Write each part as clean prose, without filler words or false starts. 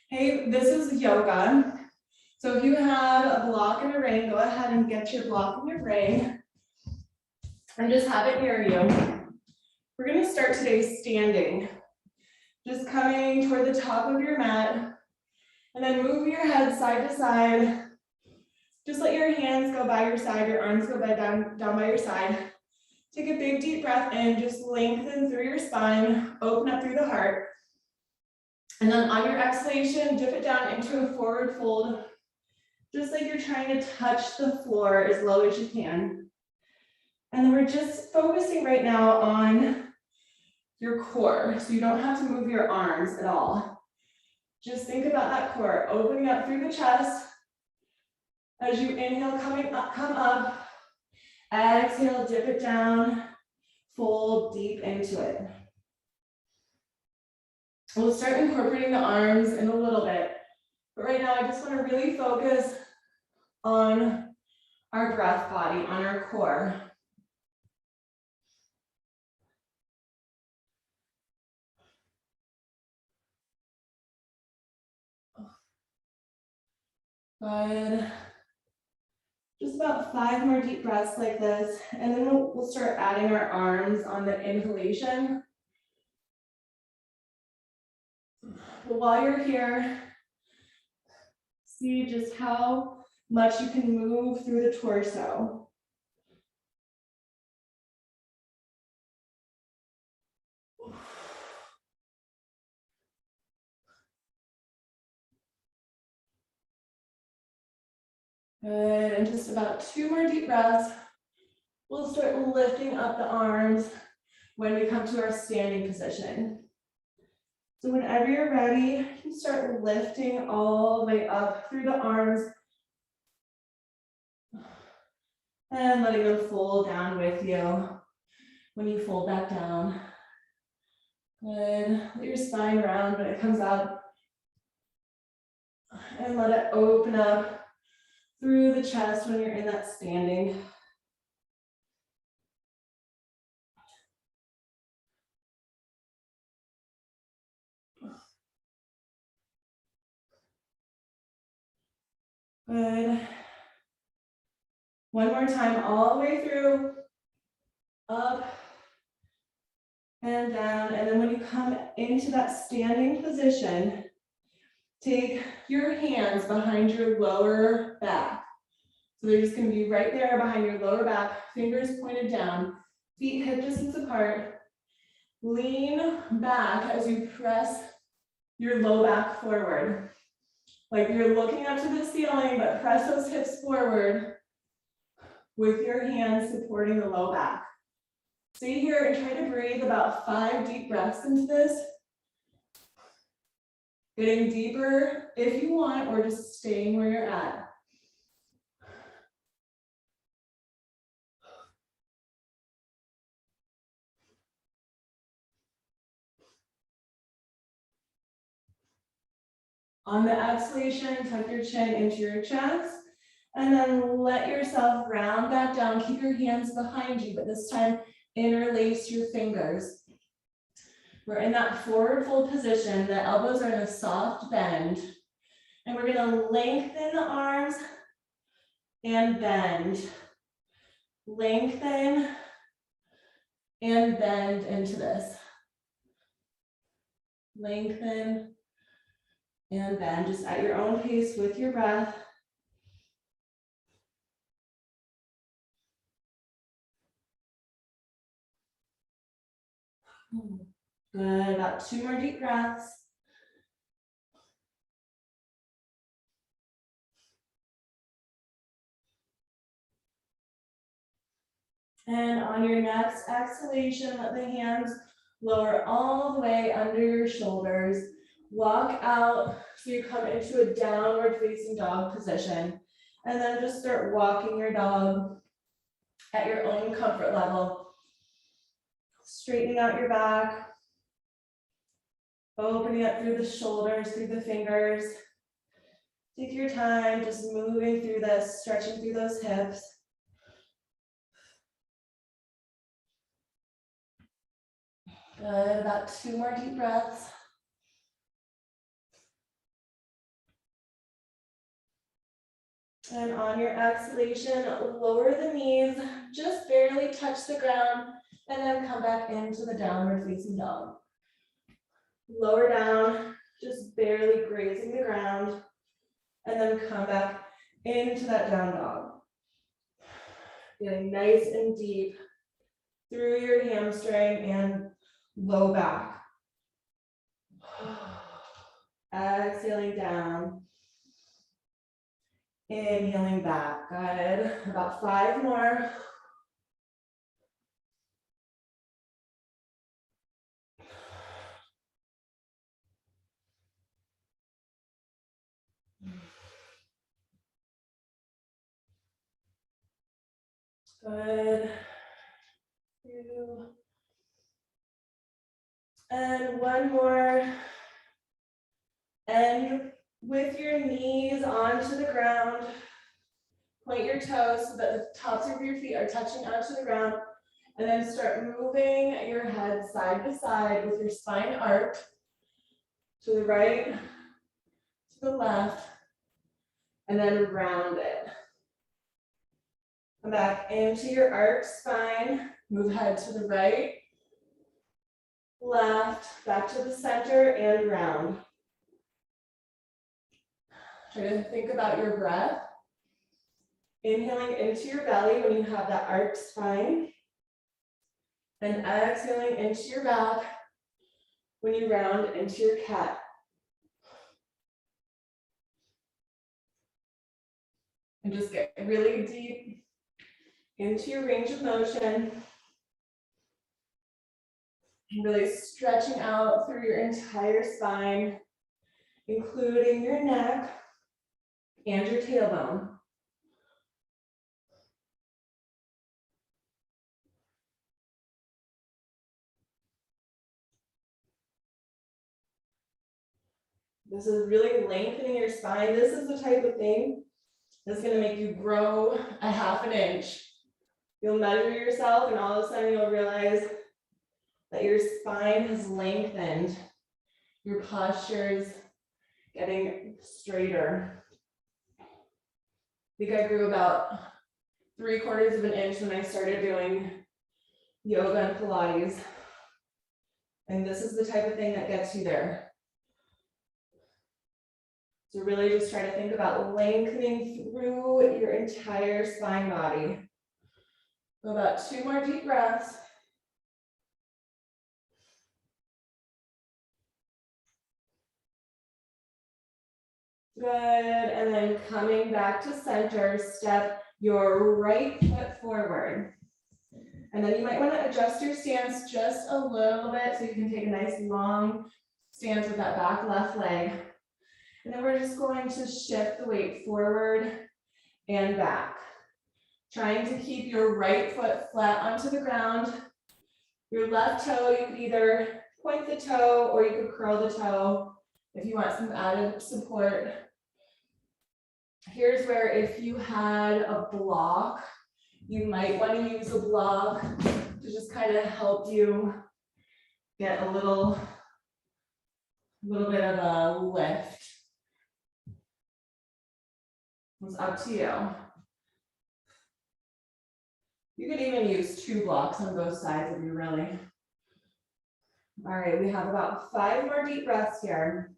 Hey, this is yoga. So if you have a block and a ring, go ahead and get your block and your ring and just have it near you. We're going to start today standing. Just coming toward the top of your mat and then move your head side to side. Just let your hands go by your side, your arms go down by your side. Take a big deep breath in, just lengthen through your spine, open up through the heart. And then on your exhalation, dip it down into a forward fold, just like you're trying to touch the floor as low as you can. And then we're just focusing right now on your core, so you don't have to move your arms at all. Just think about that core, opening up through the chest. As you inhale, come up. Exhale, dip it down, fold deep into it. We'll start incorporating the arms in a little bit, but right now I just want to really focus on our breath body, on our core. Good. Just about 5 more deep breaths like this, and then we'll start adding our arms on the inhalation. But while you're here, see just how much you can move through the torso. Good, and just about 2 more deep breaths. We'll start lifting up the arms when we come to our standing position. So whenever you're ready, you can start lifting all the way up through the arms and letting them fold down with you when you fold back down. Good. Let your spine round when it comes up. And let it open up through the chest when you're in that standing. Good. One more time, all the way through. Up and down. And then when you come into that standing position, take your hands behind your lower back. So they're just going to be right there behind your lower back, fingers pointed down, feet hip distance apart. Lean back as you press your low back forward. Like you're looking up to the ceiling, but press those hips forward with your hands supporting the low back. Stay here and try to breathe about 5 deep breaths into this. Getting deeper if you want, or just staying where you're at. On the exhalation, tuck your chin into your chest, and then let yourself round back down. Keep your hands behind you, but this time interlace your fingers. We're in that forward fold position. The elbows are in a soft bend, and we're gonna lengthen the arms and bend. Lengthen and bend into this. Lengthen and bend, just at your own pace with your breath. Good, about 2 more deep breaths. And on your next exhalation, let the hands lower all the way under your shoulders. Walk out so you come into a downward facing dog position. And then just start walking your dog at your own comfort level. Straightening out your back. Opening up through the shoulders, through the fingers. Take your time, just moving through this, stretching through those hips. Good, about 2 more deep breaths. And on your exhalation, lower the knees, just barely touch the ground, and then come back into the downward facing dog. Lower down, just barely grazing the ground, and then come back into that down dog. Getting nice and deep through your hamstring and low back. Exhaling down. Inhaling back. Good. About 5 more. Good. 2. And 1 more. And with your knees onto the ground, point your toes so that the tops of your feet are touching onto the ground, and then start moving your head side to side with your spine arched to the right, to the left, and then round it. Come back into your arched spine, move head to the right, left, back to the center, and round. Try to think about your breath. Inhaling into your belly when you have that arched spine, and exhaling into your back when you round into your cat. And just get really deep into your range of motion. Really stretching out through your entire spine, including your neck and your tailbone. This is really lengthening your spine. This is the type of thing that's going to make you grow a ½ an inch. You'll measure yourself and all of a sudden you'll realize that your spine has lengthened. Your posture's getting straighter. I think I grew about 3/4 of an inch when I started doing yoga and Pilates. And this is the type of thing that gets you there. So really just try to think about lengthening through your entire spine body. So about 2 more deep breaths. Good, and then coming back to center, step your right foot forward. And then you might want to adjust your stance just a little bit so you can take a nice long stance with that back left leg. And then we're just going to shift the weight forward and back. Trying to keep your right foot flat onto the ground. Your left toe, you could either point the toe or you could curl the toe if you want some added support. Here's where if you had a block, you might want to use a block to just kind of help you get a little bit of a lift. It's up to you. You could even use 2 blocks on both sides if you really. All right, we have about 5 more deep breaths here.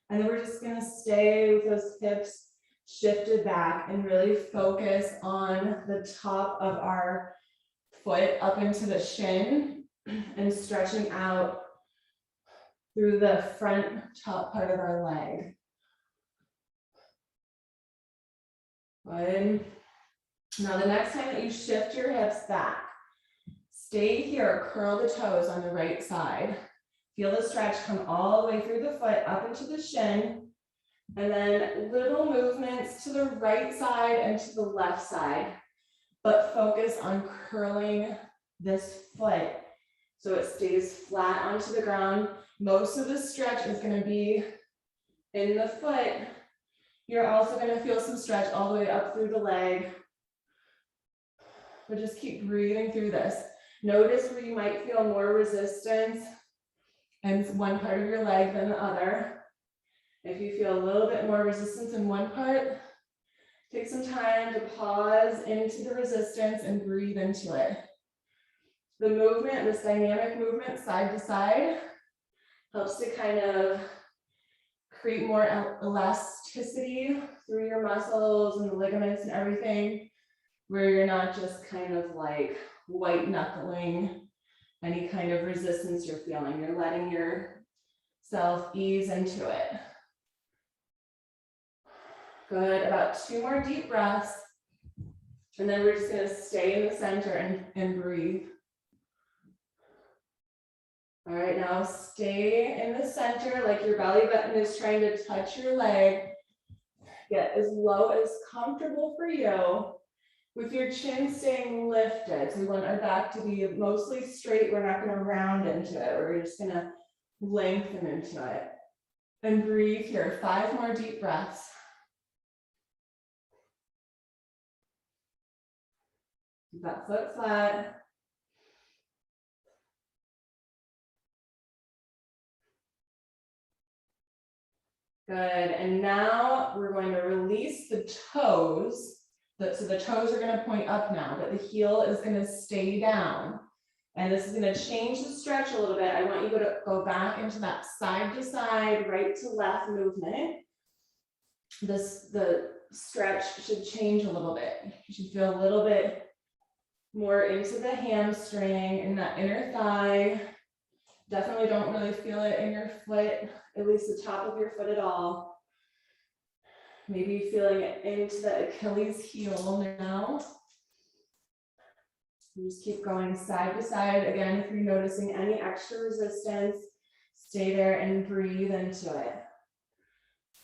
And then we're just gonna stay with those hips shifted back and really focus on the top of our foot up into the shin and stretching out through the front top part of our leg. Good. Now the next time that you shift your hips back, stay here, curl the toes on the right side. Feel the stretch come all the way through the foot up into the shin, and then little movements to the right side and to the left side, but focus on curling this foot so it stays flat onto the ground. Most of the stretch is going to be in the foot. You're also going to feel some stretch all the way up through the leg. But just keep breathing through this. Notice where you might feel more resistance in one part of your leg than the other. If you feel a little bit more resistance in one part, Take some time to pause into the resistance and breathe into it. The movement, this dynamic movement side to side, helps to kind of create more elasticity through your muscles and the ligaments and everything, where you're not just kind of like white knuckling any kind of resistance you're feeling. You're letting yourself ease into it. Good, about 2 more deep breaths. And then we're just gonna stay in the center and breathe. All right, now stay in the center like your belly button is trying to touch your leg. Get as low as comfortable for you with your chin staying lifted. So we want our back to be mostly straight. We're not gonna round into it. We're just gonna lengthen into it. And breathe here, 5 more deep breaths. Keep that foot flat. Good, and now we're going to release the toes. So the toes are gonna point up now, but the heel is gonna stay down. And this is gonna change the stretch a little bit. I want you to go back into that side to side, right to left movement. The stretch should change a little bit. You should feel a little bit more into the hamstring and that inner thigh. Definitely don't really feel it in your foot, at least the top of your foot at all. Maybe feeling it into the Achilles heel now. You just keep going side to side. Again, if you're noticing any extra resistance, stay there and breathe into it.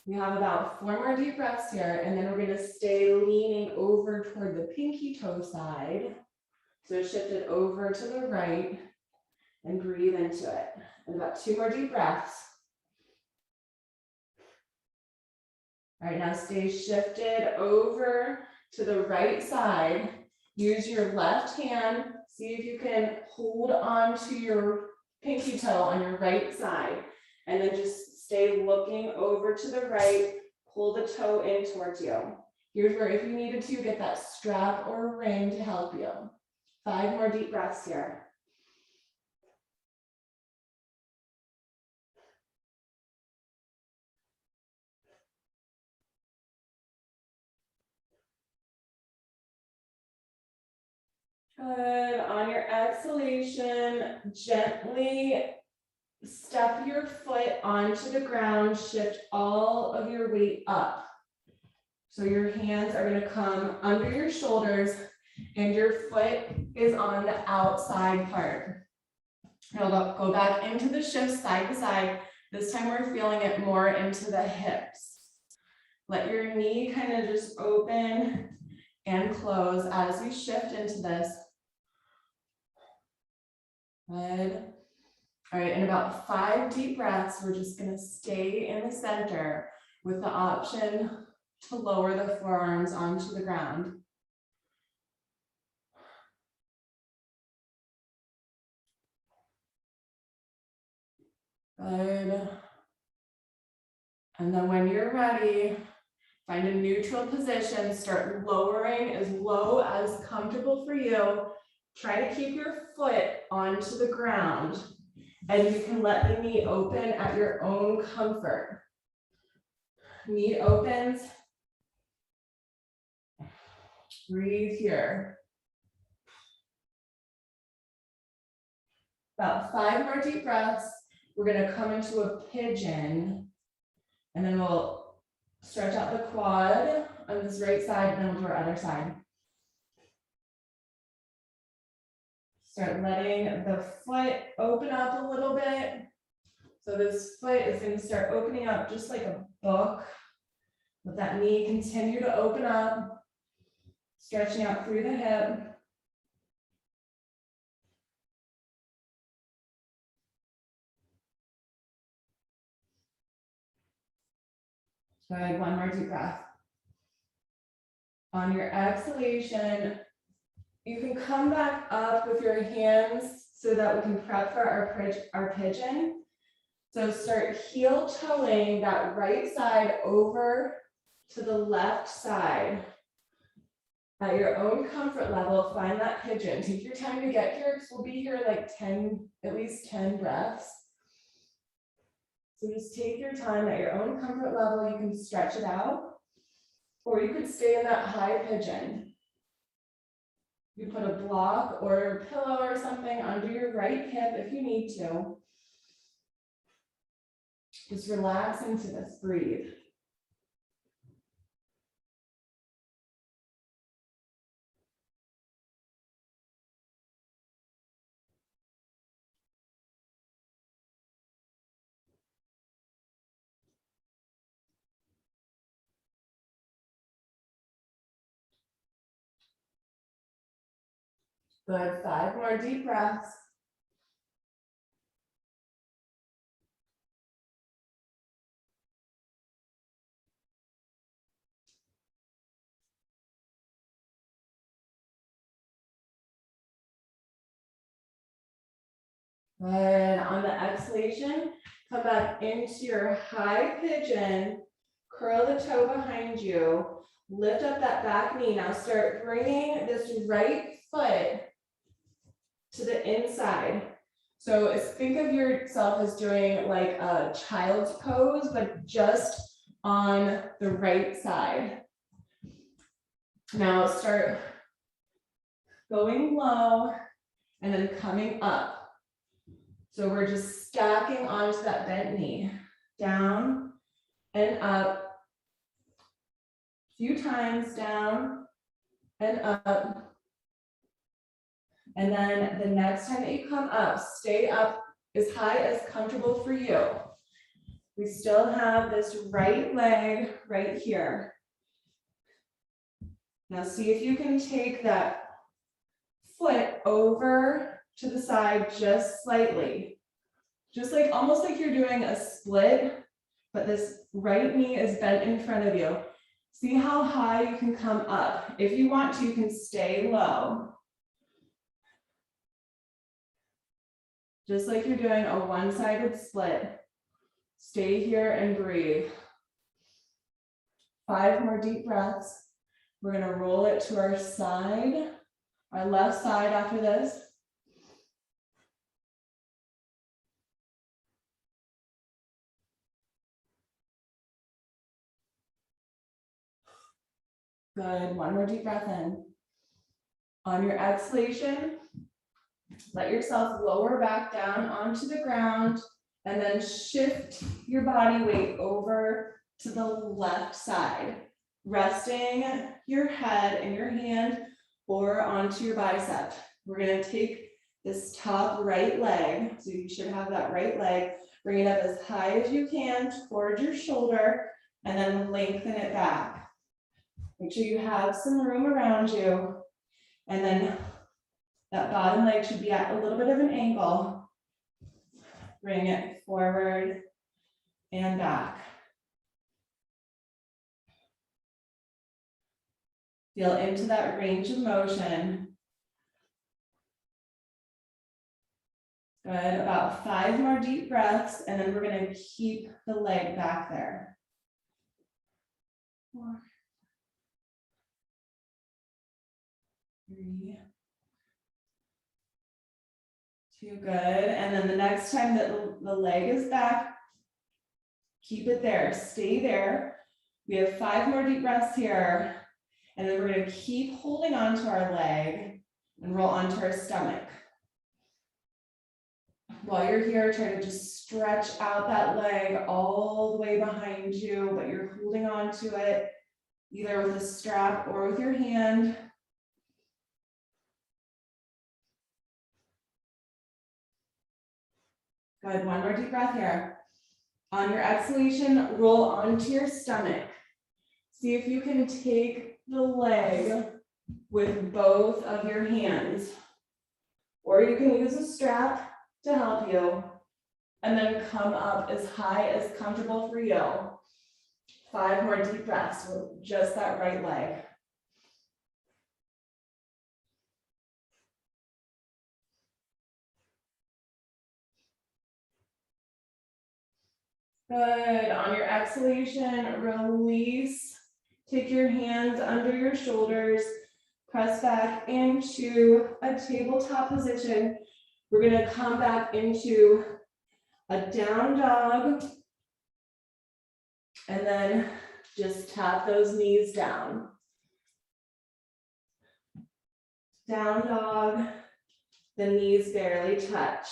We have about 4 more deep breaths here, and then we're gonna stay leaning over toward the pinky toe side. So shift it over to the right and breathe into it. And about 2 more deep breaths. All right, now stay shifted over to the right side. Use your left hand. See if you can hold on to your pinky toe on your right side. And then just stay looking over to the right. Pull the toe in towards you. Here's where if you needed to, get that strap or ring to help you. 5 more deep breaths here. Good. On your exhalation, gently step your foot onto the ground, shift all of your weight up. So your hands are going to come under your shoulders and your foot is on the outside part. Now go back into the shift side to side. This time we're feeling it more into the hips. Let your knee kind of just open and close as we shift into this. Good. All right, in about 5 deep breaths, we're just gonna stay in the center with the option to lower the forearms onto the ground. Good. And then when you're ready, find a neutral position, start lowering as low as comfortable for you. Try to keep your foot onto the ground and you can let the knee open at your own comfort. Knee opens. Breathe here. About 5 more deep breaths. We're going to come into a pigeon and then we'll stretch out the quad on this right side and then we'll do our other side. Start letting the foot open up a little bit. So this foot is going to start opening up just like a book. Let that knee continue to open up, stretching out through the hip. Good, 1 more deep breath. On your exhalation, you can come back up with your hands so that we can prep for our pigeon. So start heel toeing that right side over to the left side. At your own comfort level, find that pigeon. Take your time to get here because we'll be here like at least 10 breaths. So just take your time at your own comfort level. You can stretch it out, or you could stay in that high pigeon. You put a block or a pillow or something under your right hip if you need to. Just relax into this, breathe. Good, 5 more deep breaths. Good, on the exhalation, come back into your high pigeon, curl the toe behind you, lift up that back knee. Now start bringing this right foot to the inside. So think of yourself as doing like a child's pose, but just on the right side. Now start going low and then coming up. So we're just stacking onto that bent knee, down and up. A few times, down and up. And then the next time that you come up, stay up as high as comfortable for you. We still have this right leg right here. Now see if you can take that foot over to the side just slightly. Just like, almost like you're doing a split, but this right knee is bent in front of you. See how high you can come up. If you want to, you can stay low. Just like you're doing a one-sided split. Stay here and breathe. 5 more deep breaths. We're gonna roll it to our side, our left side after this. Good, 1 more deep breath in. On your exhalation, let yourself lower back down onto the ground and then shift your body weight over to the left side, resting your head in your hand or onto your bicep. We're gonna take this top right leg, so you should have that right leg, bring it up as high as you can towards your shoulder and then lengthen it back. Make sure you have some room around you, and then that bottom leg should be at a little bit of an angle. Bring it forward and back. Feel into that range of motion. Good, about 5 more deep breaths, and then we're gonna keep the leg back there. 4, 3, 2, good. And then the next time that the leg is back, keep it there, stay there. We have 5 more deep breaths here. And then we're gonna keep holding on to our leg and roll onto our stomach. While you're here, try to just stretch out that leg all the way behind you, but you're holding on to it either with a strap or with your hand. Good, 1 more deep breath here. On your exhalation, roll onto your stomach. See if you can take the leg with both of your hands, or you can use a strap to help you, and then come up as high as comfortable for you. 5 more deep breaths with just that right leg. Good, on your exhalation, release Take your hands under your shoulders, press back into a tabletop position. We're gonna come back into a down dog. And then just tap those knees down. Down dog, the knees barely touch.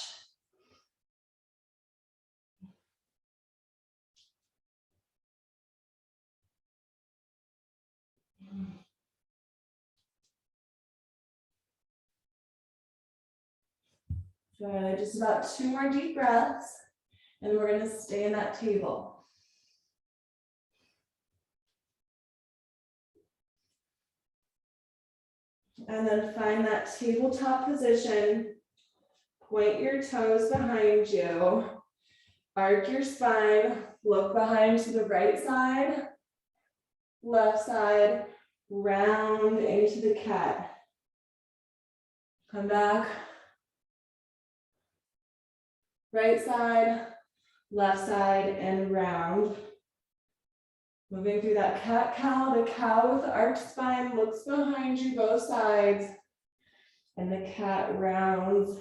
Good, just about 2 more deep breaths, and we're gonna stay in that table. And then find that tabletop position. Point your toes behind you. Arc your spine, look behind to the right side, left side, round into the cat. Come back. Right side, left side, and round. Moving through that cat-cow, the cow with the arched spine looks behind you, both sides, and the cat rounds.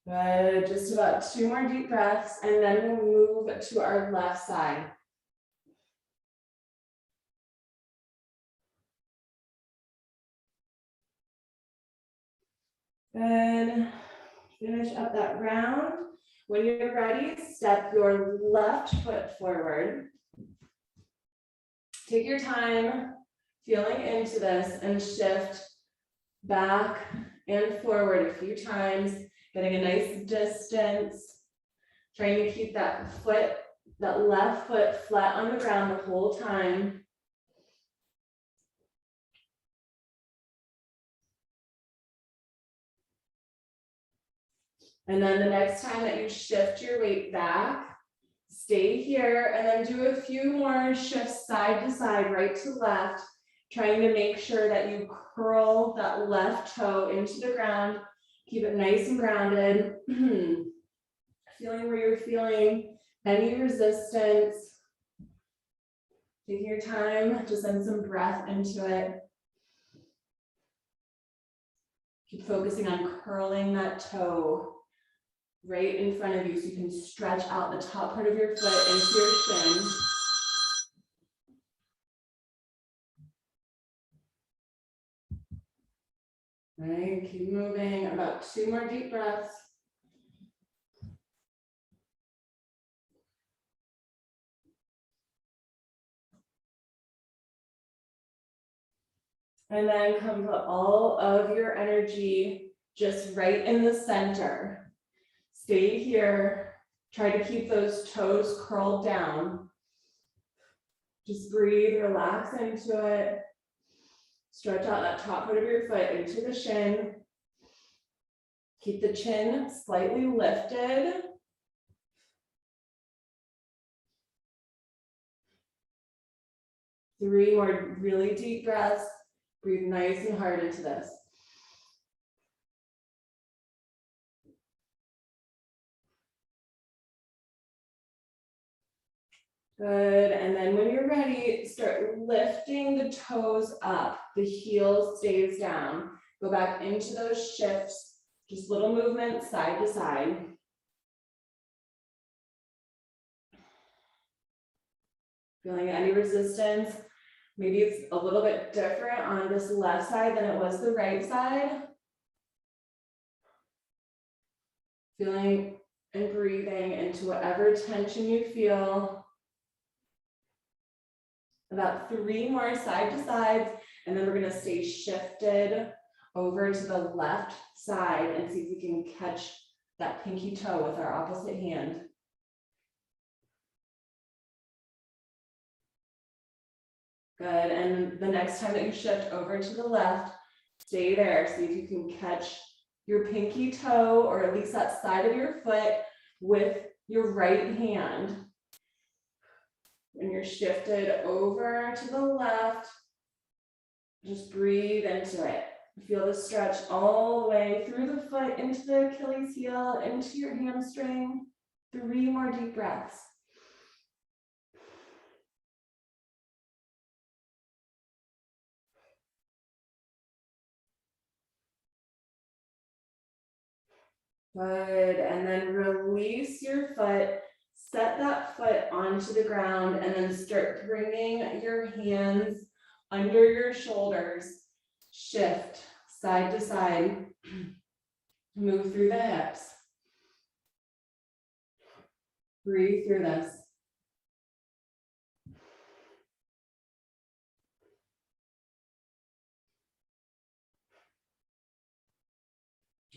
Good, just about 2 more deep breaths, and then we'll move to our left side. Good, finish up that round. When you're ready, step your left foot forward. Take your time feeling into this and shift back and forward a few times, getting a nice distance, trying to keep that left foot flat on the ground the whole time. And then the next time that you shift your weight back, stay here and then do a few more shifts side to side, right to left, trying to make sure that you curl that left toe into the ground. Keep it nice and grounded. Feeling where you're feeling any resistance. Take your time to send some breath into it. Keep focusing on curling that toe right in front of you so you can stretch out the top part of your foot into your shin. All right, keep moving, about 2 more deep breaths. And then come put all of your energy just right in the center. Stay here, try to keep those toes curled down. Just breathe, relax into it. Stretch out that top part of your foot into the shin. Keep the chin slightly lifted. Three more really deep breaths. Breathe nice and hard into this. Good, and then when you're ready, start lifting the toes up. The heel stays down. Go back into those shifts, just little movements side to side. Feeling any resistance? Maybe it's a little bit different on this left side than it was the right side. Feeling and breathing into whatever tension you feel. About 3 more side to sides, and then we're gonna stay shifted over to the left side and see if we can catch that pinky toe with our opposite hand. Good, and the next time that you shift over to the left, stay there. See if you can catch your pinky toe or at least that side of your foot with your right hand. When you're shifted over to the left, just breathe into it. Feel the stretch all the way through the foot, into the Achilles heel, into your hamstring. 3 more deep breaths. Good, and then release your foot, set that foot onto the ground, and then start bringing your hands under your shoulders. Shift side to side, move through the hips. Breathe through this.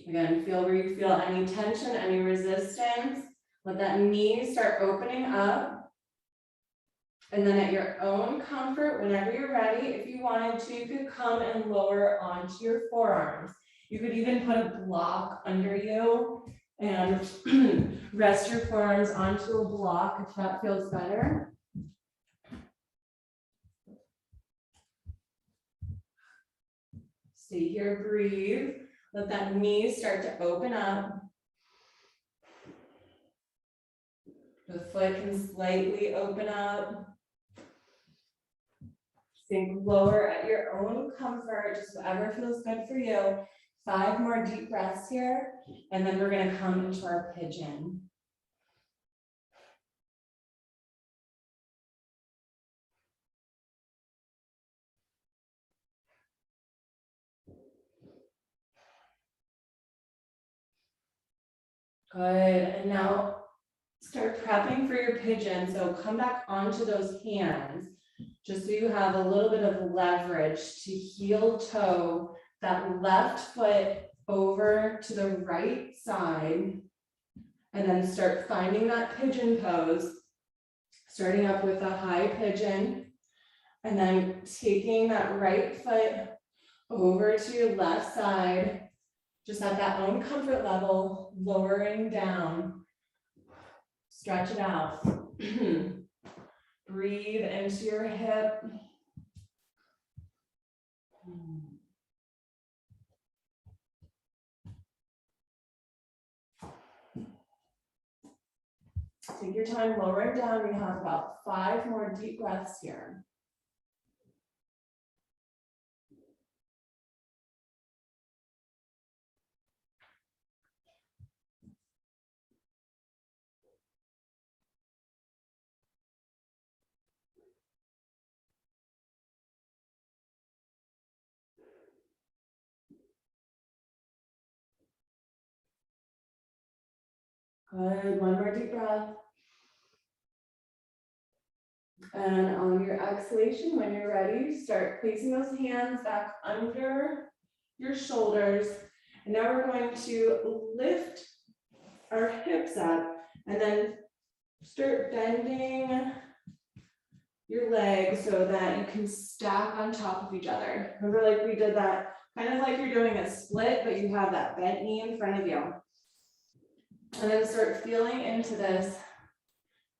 Again, feel where you feel any tension, any resistance. Let that knee start opening up. And then at your own comfort, whenever you're ready, if you wanted to, you could come and lower onto your forearms. You could even put a block under you and rest your forearms onto a block if that feels better. Stay here, breathe. Let that knee start to open up. The foot can slightly open up. Sink lower at your own comfort, just whatever feels good for you. 5 more deep breaths here, and then we're gonna come into our pigeon. Good, and now start prepping for your pigeon. So come back onto those hands, just so you have a little bit of leverage to heel toe that left foot over to the right side, and then start finding that pigeon pose, starting up with a high pigeon, and then taking that right foot over to your left side, just at that own comfort level, lowering down. Stretch it out. Breathe into your hip. Take your time lowering down. We have about 5 more deep breaths here. Good, 1 more deep breath. And on your exhalation, when you're ready, start placing those hands back under your shoulders. And now we're going to lift our hips up and then start bending your legs so that you can stack on top of each other. Remember, like we did that, kind of like you're doing a split, but you have that bent knee in front of you. And then start feeling into this,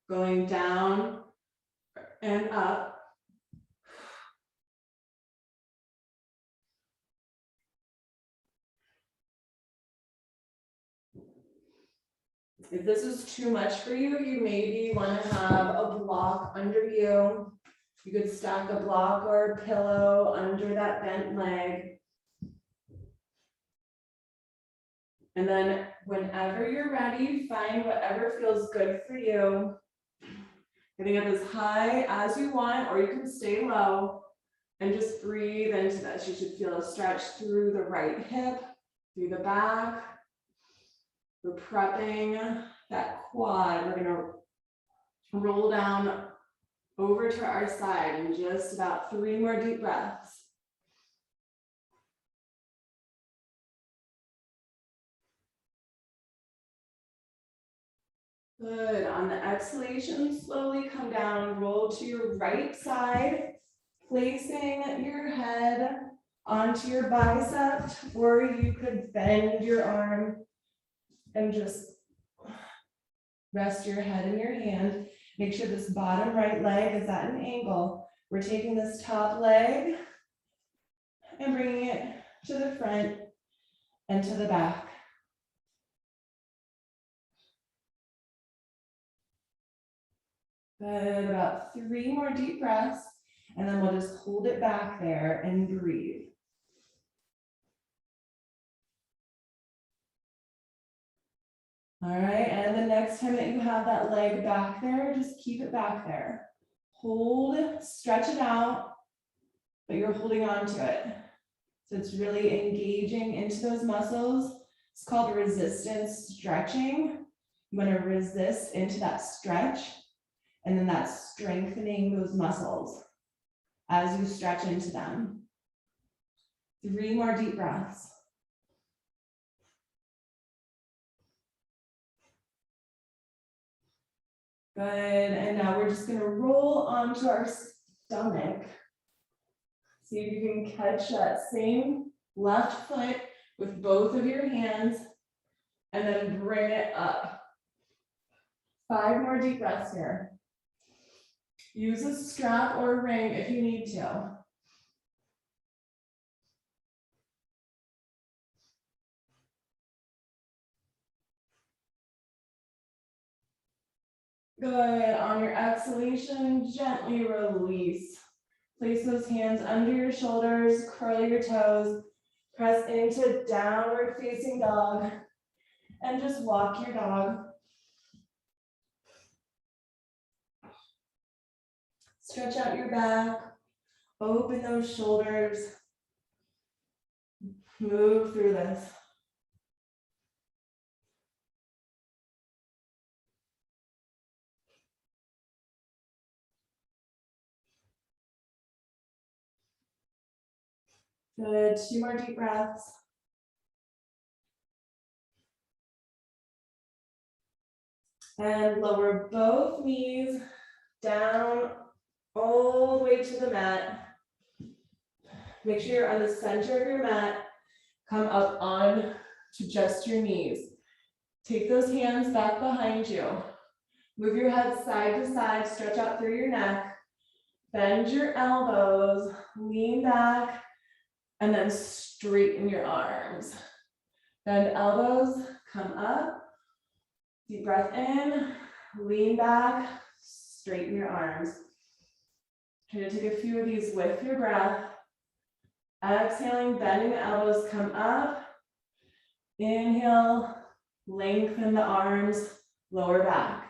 going down and up. If this is too much for you, you maybe want to have a block under you. You could stack a block or a pillow under that bent leg. And then whenever you're ready, find whatever feels good for you. Getting up as high as you want, or you can stay low and just breathe into this. You should feel a stretch through the right hip, through the back. We're prepping that quad. We're gonna roll down over to our side in just about 3 more deep breaths. Good, on the exhalation, slowly come down, roll to your right side, placing your head onto your bicep, or you could bend your arm and just rest your head in your hand. Make sure this bottom right leg is at an angle. We're taking this top leg and bringing it to the front, and to the back. Good, about 3 more deep breaths, and then we'll just hold it back there and breathe. All right, and the next time that you have that leg back there, just keep it back there. Hold, stretch it out, but you're holding on to it. So it's really engaging into those muscles. It's called resistance stretching. You want to resist into that stretch, and then that's strengthening those muscles as you stretch into them. 3 more deep breaths. Good, and now we're just gonna roll onto our stomach. See if you can catch that same left foot with both of your hands, and then bring it up. 5 more deep breaths here. Use a strap or a ring if you need to. Good, on your exhalation, gently release. Place those hands under your shoulders, curl your toes, press into downward facing dog, and just walk your dog. Stretch out your back, open those shoulders, move through this. Good, 2 more deep breaths. And lower both knees down all the way to the mat. Make sure you're on the center of your mat. Come up on to just your knees. Take those hands back behind you. Move your head side to side, stretch out through your neck. Bend your elbows, lean back, and then straighten your arms. Bend elbows, come up. Deep breath in, lean back, straighten your arms. Try to take a few of these with your breath. Exhaling, bending the elbows, come up. Inhale, lengthen the arms, lower back.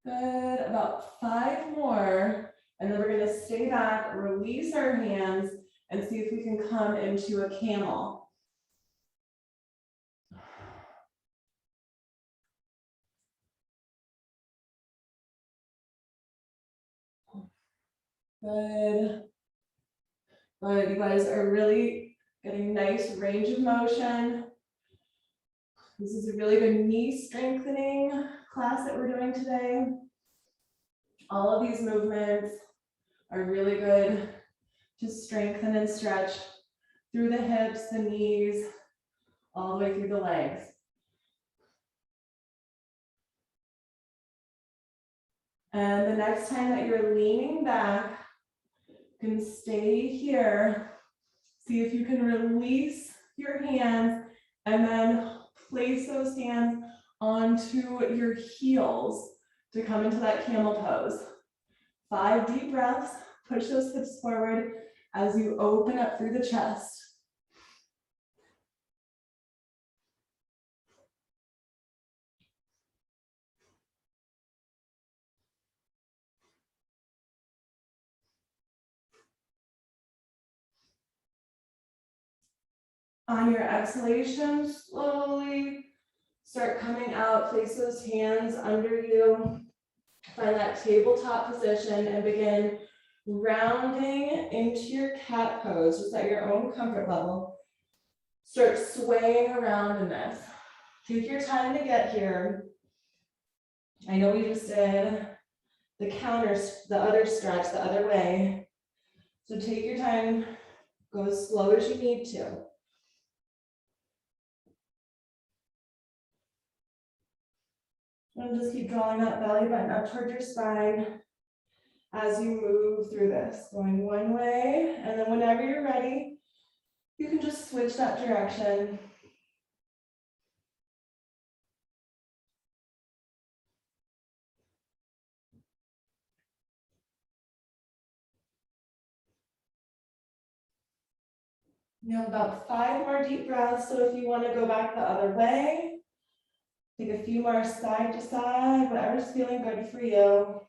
Good, about 5 more. And then we're gonna stay back, release our hands, and see if we can come into a camel. Good. Good, you guys are really getting nice range of motion. This is a really good knee strengthening class that we're doing today. All of these movements are really good to strengthen and stretch through the hips, the knees, all the way through the legs. And the next time that you're leaning back, you can stay here. See if you can release your hands and then place those hands onto your heels to come into that camel pose. 5 deep breaths, push those hips forward as you open up through the chest. On your exhalation, slowly start coming out, place those hands under you, find that tabletop position and begin rounding into your cat pose, just at your own comfort level. Start swaying around in this. Take your time to get here. I know we just did the other stretch the other way. So take your time, go as slow as you need to. And just keep drawing that belly button up towards your spine. as you move through this, going one way, and then whenever you're ready, you can just switch that direction. You have about 5 more deep breaths, so if you want to go back the other way, take a few more side to side, whatever's feeling good for you.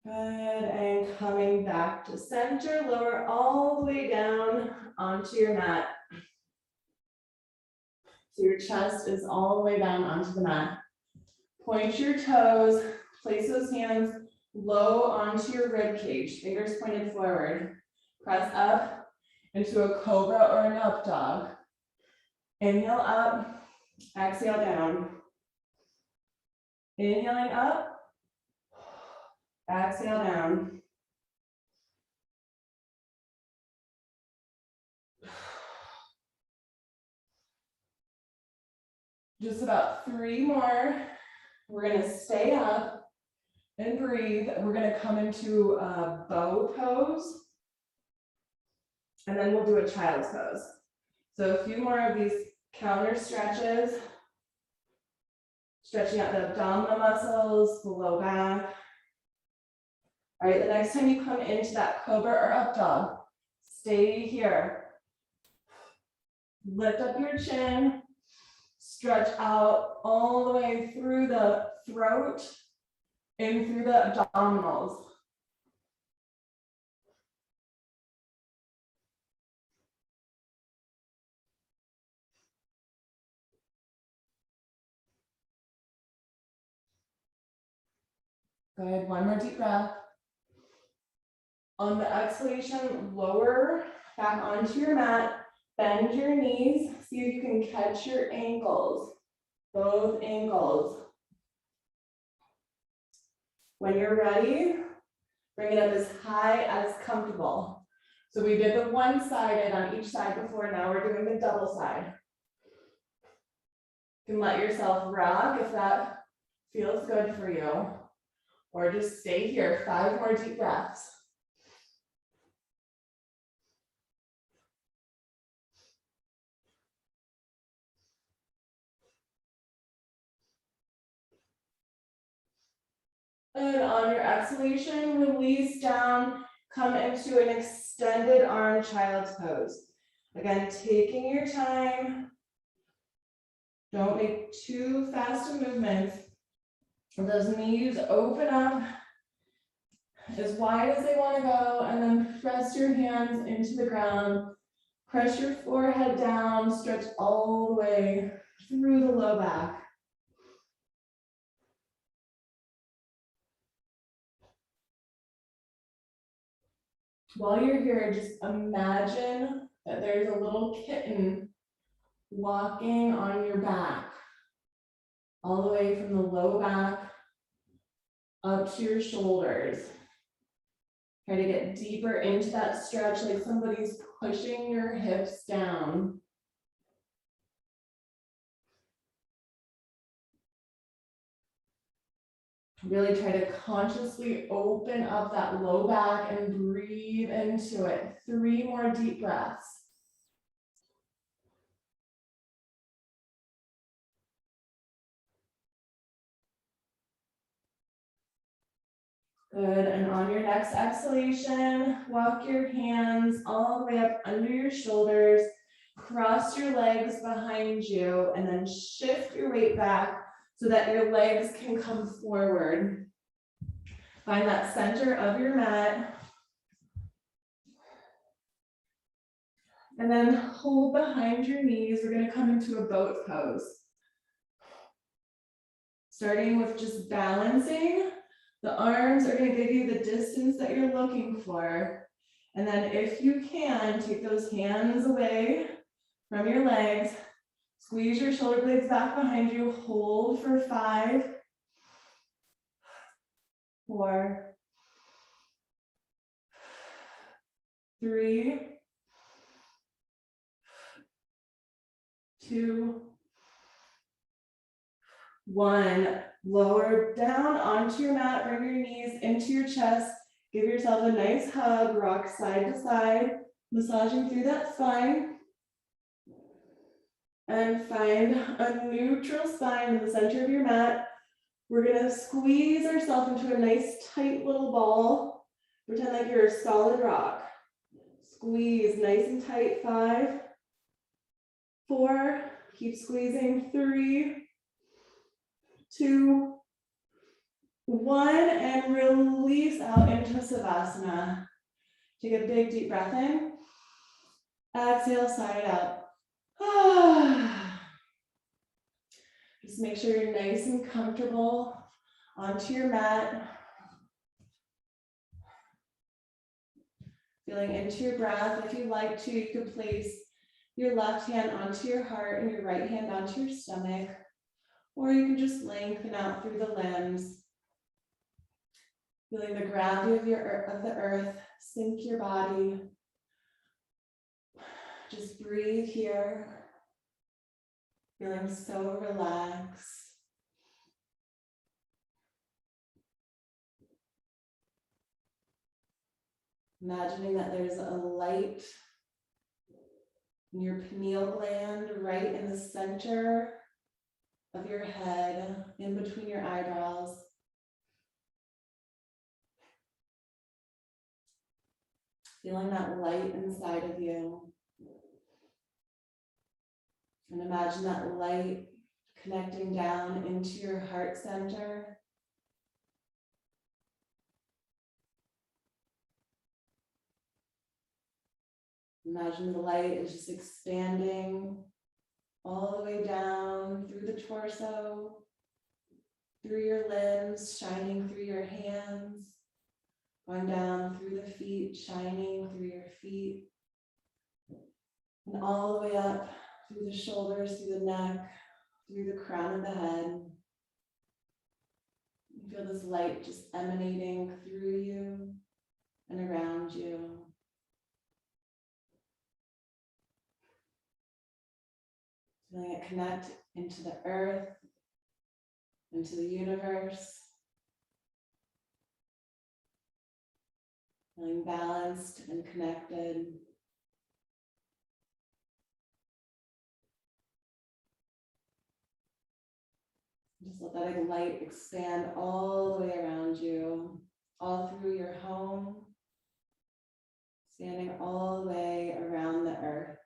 Good, and coming back to center, lower all the way down onto your mat. So your chest is all the way down onto the mat. Point your toes, place those hands low onto your rib cage, fingers pointed forward. Press up into a cobra or an up dog. Inhale up, exhale down. Inhaling up, exhale down. Just about 3 more. We're gonna stay up and breathe. We're gonna come into a bow pose. And then we'll do a child's pose. So a few more of these counter stretches. Stretching out the abdominal muscles, the low back. All right, the next time you come into that cobra or up dog, stay here. Lift up your chin, stretch out all the way through the throat and through the abdominals. Good, one more deep breath. On the exhalation, lower back onto your mat, bend your knees, see if you can catch your ankles, both ankles. When you're ready, bring it up as high as comfortable. So we did the one-sided on each side before, now we're doing the double side. You can let yourself rock if that feels good for you, or just stay here, 5 more deep breaths. And on your exhalation, release down, come into an extended arm child's pose. Again, taking your time. Don't make too fast of movements. Those knees open up as wide as they want to go, and then press your hands into the ground. Press your forehead down, stretch all the way through the low back. While you're here, just imagine that there's a little kitten walking on your back, all the way from the low back up to your shoulders. Try to get deeper into that stretch, like somebody's pushing your hips down. Really try to consciously open up that low back and breathe into it. 3 more deep breaths. Good, and on your next exhalation, walk your hands all the way up under your shoulders, cross your legs behind you, and then shift your weight back so that your legs can come forward. Find that center of your mat. And then hold behind your knees. We're gonna come into a boat pose. Starting with just balancing. The arms are going to give you the distance that you're looking for. And then if you can, take those hands away from your legs, squeeze your shoulder blades back behind you, hold for 5, 4, 3, 2, 1. Lower down onto your mat, bring your knees into your chest. Give yourself a nice hug, rock side to side, massaging through that spine. And find a neutral spine in the center of your mat. We're gonna squeeze ourselves into a nice tight little ball. Pretend like you're a solid rock. Squeeze nice and tight, 5, 4, keep squeezing, 3, 2, 1, and release out into Savasana. Take a big deep breath in. Exhale, sigh it out. Just make sure you're nice and comfortable onto your mat. Feeling into your breath. If you'd like to, you can place your left hand onto your heart and your right hand onto your stomach, or you can just lengthen out through the limbs. Feeling the gravity of the earth sink your body. Just breathe here. Feeling so relaxed. Imagining that there's a light in your pineal gland right in the center of your head, in between your eyebrows. Feeling that light inside of you. And imagine that light connecting down into your heart center. Imagine the light is just expanding all the way down through the torso, through your limbs, shining through your hands, going down through the feet, shining through your feet, and all the way up through the shoulders, through the neck, through the crown of the head. You feel this light just emanating through you and around you. Feeling it connect into the earth, into the universe. Feeling balanced and connected. Just let that light expand all the way around you, all through your home, standing all the way around the earth.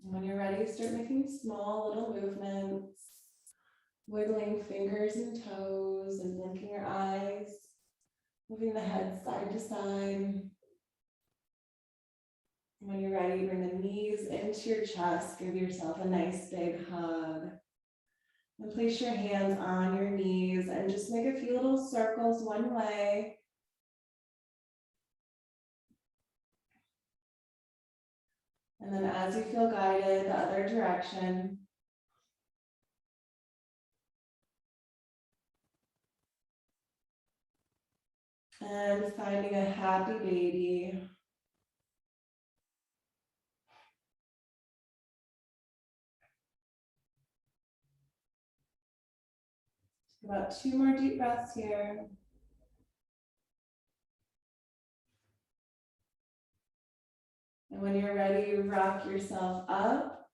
When you're ready, start making small little movements, wiggling fingers and toes and blinking your eyes, moving the head side to side. When you're ready, bring the knees into your chest, give yourself a nice big hug. And place your hands on your knees and just make a few little circles one way. And then as you feel guided, the other direction. And finding a happy baby. About 2 more deep breaths here. And when you're ready, you rock yourself up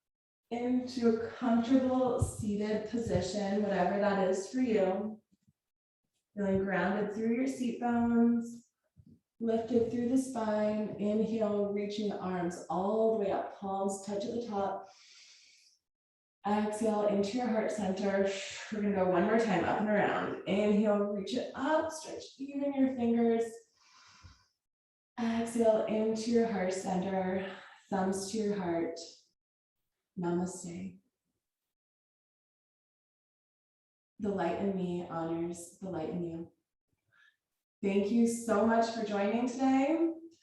into a comfortable seated position, whatever that is for you. Feeling grounded through your seat bones, lifted through the spine. Inhale, reaching the arms all the way up, palms touch at the top. Exhale into your heart center. We're gonna go one more time, up and around. Inhale, reach it up, stretch even your fingers. Exhale into your heart center, thumbs to your heart. Namaste. The light in me honors the light in you. Thank you so much for joining today.